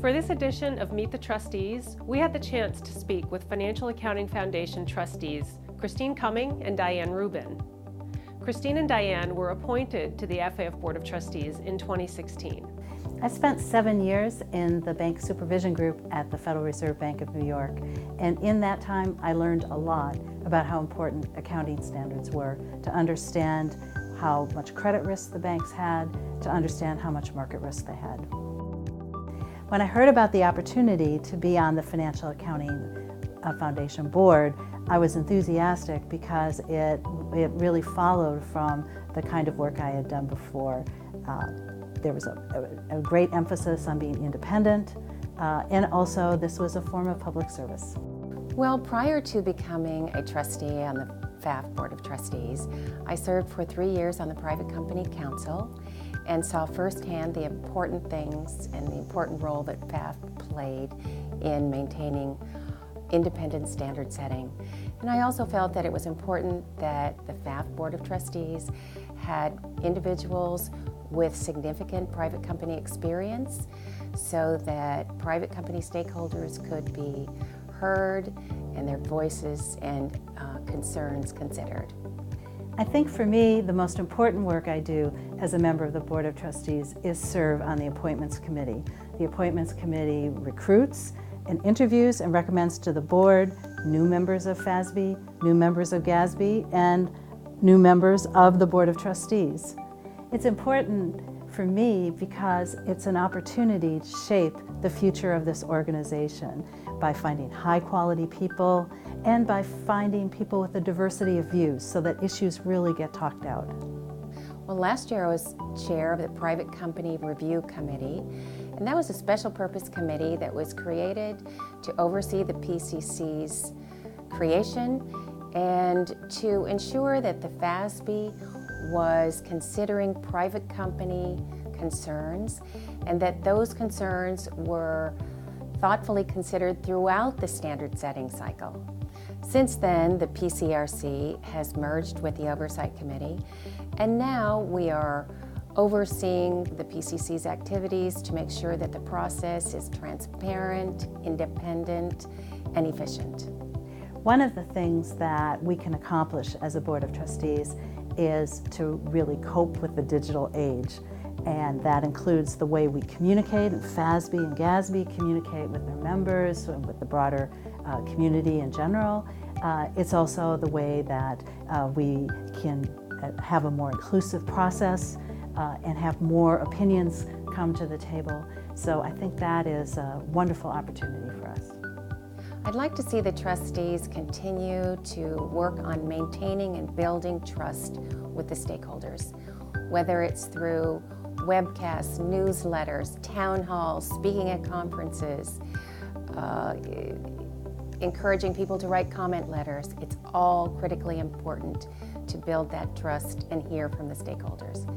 For this edition of Meet the Trustees, we had the chance to speak with Financial Accounting Foundation trustees Cumming and Diane Rubin. Christine and Diane were appointed to the FAF Board of Trustees in 2016. I spent 7 years in the bank supervision group at the Federal Reserve Bank of New York, and in that time I learned a lot about how important accounting standards were to understand how much credit risk the banks had, to understand how much market risk they had. When I heard about the opportunity to be on the Financial Accounting Foundation board, I was enthusiastic because it really followed from the kind of work I had done before. There was a great emphasis on being independent, and also this was a form of public service. Well, prior to becoming a trustee on the FAF Board of Trustees, I served for 3 years on the Private Company Council and saw firsthand the important things and the important role that FAF played in maintaining independent standard setting. And I also felt that it was important that the FAF Board of Trustees had individuals with significant private company experience so that private company stakeholders could be heard and their voices and concerns considered. I think for me, the most important work I do as a member of the Board of Trustees is serve on the Appointments Committee. The Appointments Committee recruits and interviews and recommends to the board new members of FASB, new members of GASB, and new members of the Board of Trustees. It's important for me because it's an opportunity to shape the future of this organization by finding high-quality people and by finding people with a diversity of views so that issues really get talked out. Well, last year I was chair of the Private Company Review Committee, and that was a special purpose committee that was created to oversee the PCC's creation and to ensure that the FASB was considering private company concerns and that those concerns were thoughtfully considered throughout the standard setting cycle. Since then, the PCRC has merged with the Oversight Committee, and now we are overseeing the PCC's activities to make sure that the process is transparent, independent, and efficient. One of the things that we can accomplish as a Board of Trustees is to really cope with the digital age. And that includes the way we communicate, and FASB and GASB communicate with their members and with the broader community in general. It's also the way that we can have a more inclusive process and have more opinions come to the table. So I think that is a wonderful opportunity for us. I'd like to see the trustees continue to work on maintaining and building trust with the stakeholders, whether it's through webcasts, newsletters, town halls, speaking at conferences, encouraging people to write comment letters. It's all critically important to build that trust and hear from the stakeholders.